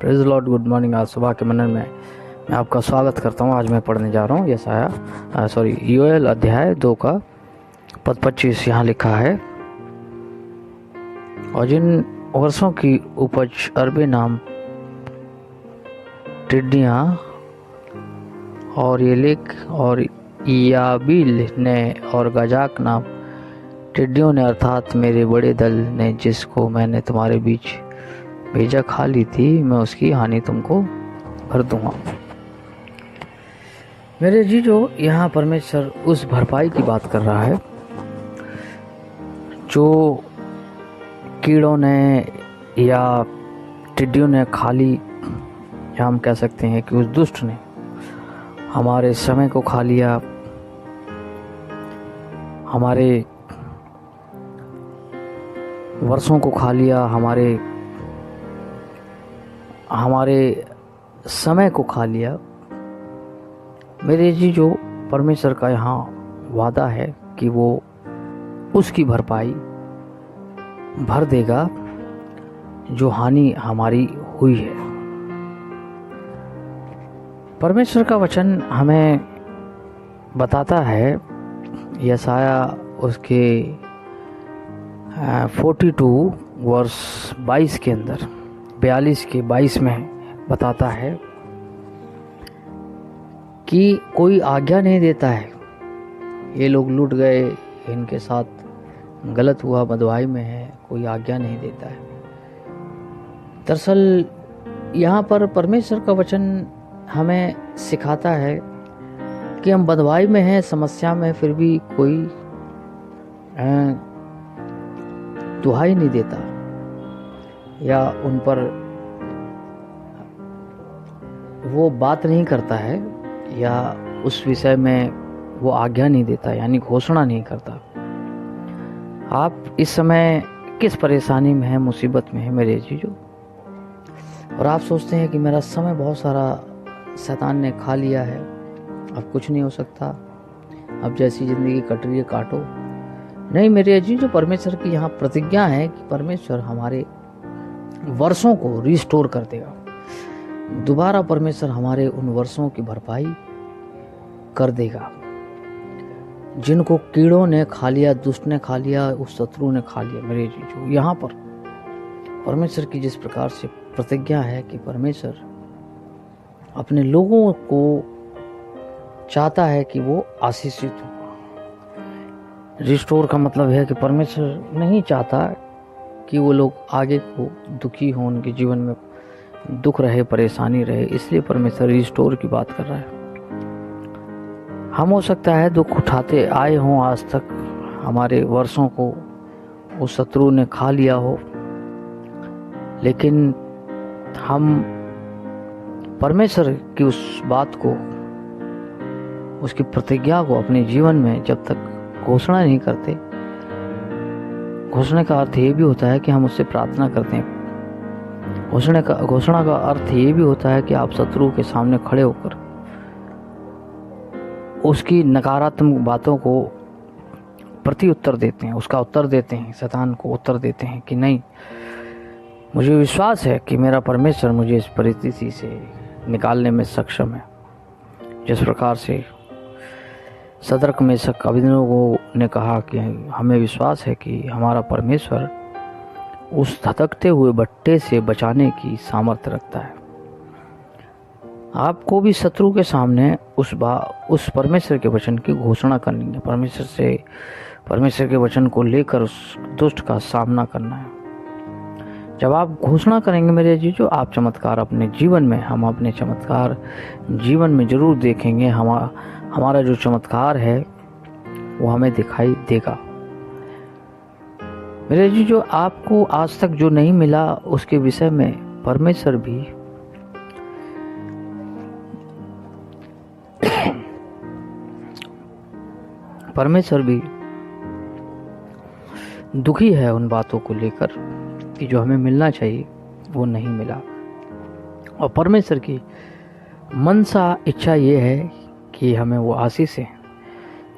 Praise Lord, good morning. आज सुबह के मनन में मैं आपका स्वागत करता हूँ। आज मैं पढ़ने जा रहा हूँ योएल अध्याय 2 का पद 25। यहाँ लिखा है, और जिन वर्षों की उपज अरबे नाम टिड्डियाँ और येलेक और याबील ने और गजाक नाम टिड्डियों ने अर्थात मेरे बड़े दल ने जिसको मैंने तुम्हारे बीच भेजा खा ली थी, मैं उसकी हानि तुमको भर दूंगा। मेरे जीजो, यहाँ परमेश्वर उस भरपाई की बात कर रहा है जो कीड़ों ने या टिड्डियों ने खा ली, या हम कह सकते हैं कि उस दुष्ट ने हमारे समय को खा लिया, हमारे वर्षों को खा लिया, हमारे समय को खा लिया। मेरे जी, जो परमेश्वर का यहाँ वादा है कि वो उसकी भरपाई भर देगा जो हानि हमारी हुई है। परमेश्वर का वचन हमें बताता है, यशाया उसके 42 वर्ष 22 के अंदर 42 के 22 में बताता है कि कोई आज्ञा नहीं देता है। ये लोग लूट गए, इनके साथ गलत हुआ, बदवाई में है, कोई आज्ञा नहीं देता है। दरअसल यहाँ पर परमेश्वर का वचन हमें सिखाता है कि हम बदवाई में हैं, समस्या में, फिर भी कोई दुहाई नहीं देता या उन पर वो बात नहीं करता है या उस विषय में वो आज्ञा नहीं देता, यानी घोषणा नहीं करता। आप इस समय किस परेशानी में हैं, मुसीबत में हैं मेरे जीजो, और आप सोचते हैं कि मेरा समय बहुत सारा शैतान ने खा लिया है, अब कुछ नहीं हो सकता, अब जैसी ज़िंदगी कट रही है काटो। नहीं मेरे जीजो, परमेश्वर की यहाँ प्रतिज्ञा है कि परमेश्वर हमारे वर्षों को रिस्टोर कर देगा। दोबारा परमेश्वर हमारे उन वर्षों की भरपाई कर देगा जिनको कीड़ों ने खा लिया, दुष्ट ने खा लिया, उस शत्रु ने खा लिया। मेरे जीजो, यहाँ पर परमेश्वर की जिस प्रकार से प्रतिज्ञा है कि परमेश्वर अपने लोगों को चाहता है कि वो आशीषित हो। रिस्टोर का मतलब है कि परमेश्वर नहीं चाहता कि वो लोग आगे को दुखी हों, उनके जीवन में दुख रहे, परेशानी रहे, इसलिए परमेश्वर रिस्टोर की बात कर रहा है। हम हो सकता है दुख उठाते आए हों आज तक, हमारे वर्षों को उस शत्रु ने खा लिया हो, लेकिन हम परमेश्वर की उस बात को, उसकी प्रतिज्ञा को अपने जीवन में जब तक घोषणा नहीं करते, घोषणा का अर्थ ये भी होता है कि हम उससे प्रार्थना करते हैं। घोषणा का अर्थ ये भी होता है कि आप शत्रु के सामने खड़े होकर उसकी नकारात्मक बातों को प्रति उत्तर देते हैं, उसका उत्तर देते हैं, शैतान को उत्तर देते हैं कि नहीं, मुझे विश्वास है कि मेरा परमेश्वर मुझे इस परिस्थिति से निकालने में सक्षम है। जिस प्रकार से सदरक मेशक अबेदनगो ने कहा कि हमें विश्वास है कि हमारा परमेश्वर उस धधकते हुए भट्टे से बचाने की सामर्थ्य रखता है। आपको भी शत्रु के सामने उस परमेश्वर के वचन की घोषणा करनी है, परमेश्वर के वचन को लेकर उस दुष्ट का सामना करना है। जब आप घोषणा करेंगे मेरे जीजो, आप चमत्कार अपने जीवन में, हम अपने चमत्कार जीवन में जरूर देखेंगे। हमारा जो चमत्कार है वो हमें दिखाई देगा। मेरे जी, जो आपको आज तक जो नहीं मिला उसके विषय में परमेश्वर भी दुखी है उन बातों को लेकर कि जो हमें मिलना चाहिए वो नहीं मिला। और परमेश्वर की मनसा इच्छा ये है कि हमें वो आशीषें,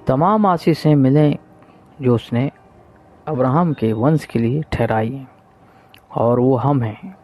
तमाम आशीषें मिलें जो उसने अब्राहम के वंश के लिए ठहराई हैं, और वो हम हैं।